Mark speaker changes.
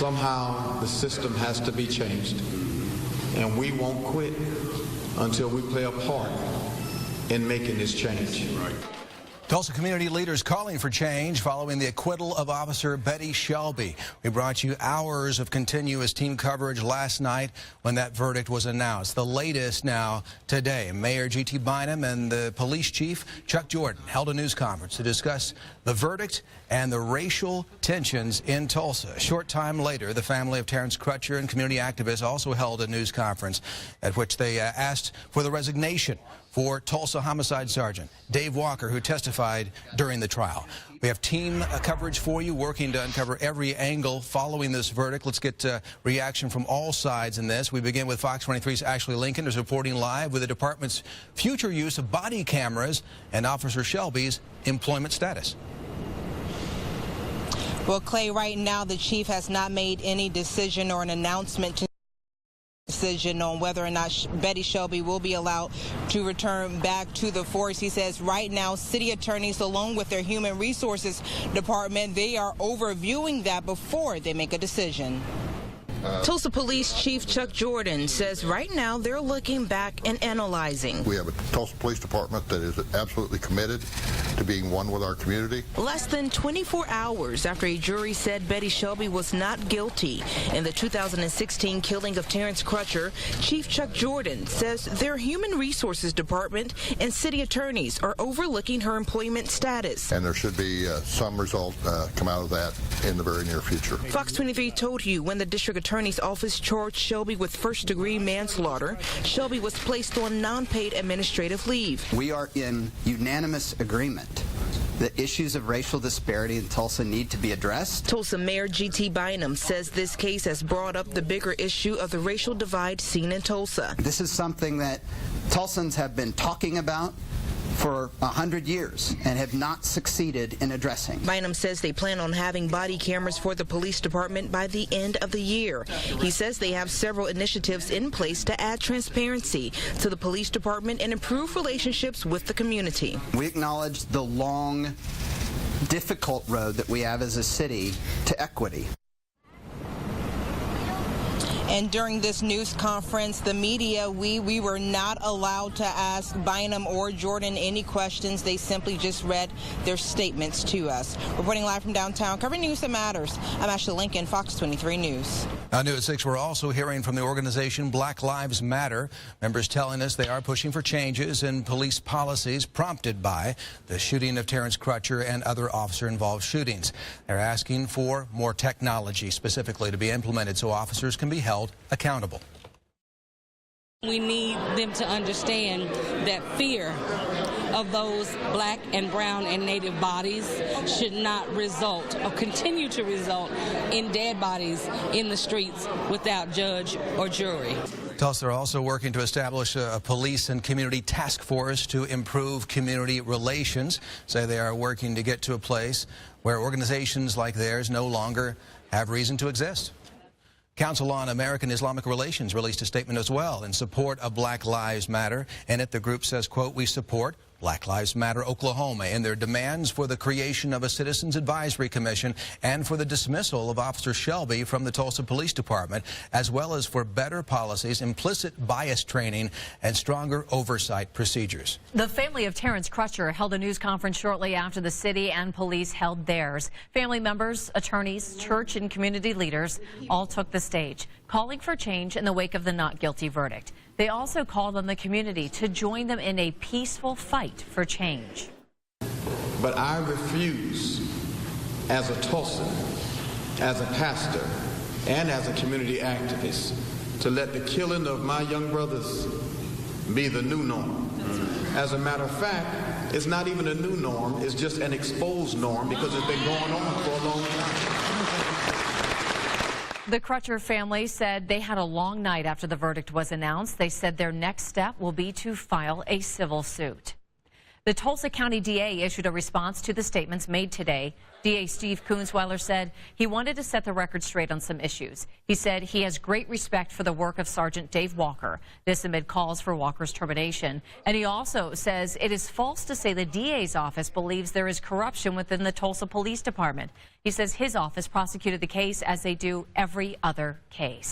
Speaker 1: Somehow the system has to be changed, and we won't quit until we play a part in making this change.
Speaker 2: Tulsa community leaders calling for change following the acquittal of Officer Betty Shelby. We brought you hours of continuous team coverage last night when that verdict was announced. The latest now today. Mayor G.T. Bynum and the police chief, Chuck Jordan, held a news conference to discuss the verdict and the racial tensions in Tulsa. A short time later, the family of Terrence Crutcher and community activists also held a news conference at which they asked for the resignation for Tulsa Homicide Sergeant Dave Walker, who testified during the trial. We have team coverage for you, working to uncover every angle following this verdict. Let's get reaction from all sides in this. We begin with Fox 23's Ashley Lincoln, who's reporting live with the department's future use of body cameras and Officer Shelby's employment status.
Speaker 3: Well, Clay, right now the chief has not made any decision or an announcement on whether or not Betty Shelby will be allowed to return back to the force. He says right now city attorneys, along with their human resources department, they are overviewing that before they make a decision. Tulsa Police Chief Chuck Jordan says right now they're looking back and analyzing.
Speaker 4: We have a Tulsa Police Department that is absolutely committed to being one with our community.
Speaker 3: Less than 24 hours after a jury said Betty Shelby was not guilty in the 2016 killing of Terrence Crutcher, Chief Chuck Jordan says their human resources department and city attorneys are overlooking her employment status.
Speaker 4: And there should be some result come out of that in the very near future.
Speaker 3: Fox 23 told you when the district attorney's office charged Shelby with first-degree manslaughter, Shelby was placed on non-paid administrative leave.
Speaker 5: We are in unanimous agreement that issues of racial disparity in Tulsa need to be addressed.
Speaker 3: Tulsa Mayor G.T. Bynum says this case has brought up the bigger issue of the racial divide seen in Tulsa.
Speaker 5: This is something that Tulsans have been talking about for 100 years and have not succeeded in addressing.
Speaker 3: Bynum says they plan on having body cameras for the police department by the end of the year. He says they have several initiatives in place to add transparency to the police department and improve relationships with the community.
Speaker 5: We acknowledge the long, difficult road that we have as a city to equity.
Speaker 3: And during this news conference, the media, we were not allowed to ask Bynum or Jordan any questions. They simply just read their statements to us. Reporting live from downtown, covering news that matters, I'm Ashley Lincoln, Fox 23 News.
Speaker 2: New at 6, we're also hearing from the organization Black Lives Matter. Members telling us they are pushing for changes in police policies prompted by the shooting of Terrence Crutcher and other officer-involved shootings. They're asking for more technology specifically to be implemented so officers can be held accountable.
Speaker 6: We need them to understand that fear of those black and brown and native bodies should not result or continue to result in dead bodies in the streets without judge or jury.
Speaker 2: Tulsa are also working to establish a police and community task force to improve community relations. Say they are working to get to a place where organizations like theirs no longer have reason to exist. Council on American Islamic Relations released a statement as well in support of Black Lives Matter. In it, the group says, quote, "We support Black Lives Matter Oklahoma in their demands for the creation of a Citizens Advisory Commission and for the dismissal of Officer Shelby from the Tulsa Police Department, as well as for better policies, implicit bias training, and stronger oversight procedures."
Speaker 7: The family of Terrence Crutcher held a news conference shortly after the city and police held theirs. Family members, attorneys, church and community leaders all took the stage, calling for change in the wake of the not guilty verdict. They also called on the community to join them in a peaceful fight for change.
Speaker 1: But I refuse, as a Tulsan, as a pastor, and as a community activist, to let the killing of my young brothers be the new norm. As a matter of fact, it's not even a new norm, it's just an exposed norm because it's been going on for a long time.
Speaker 7: The Crutcher family said they had a long night after the verdict was announced. They said their next step will be to file a civil suit. The Tulsa County DA issued a response to the statements made today. DA Steve Kunzweiler said he wanted to set the record straight on some issues. He said he has great respect for the work of Sergeant Dave Walker, this amid calls for Walker's termination. And he also says it is false to say the DA's office believes there is corruption within the Tulsa Police Department. He says his office prosecuted the case as they do every other case.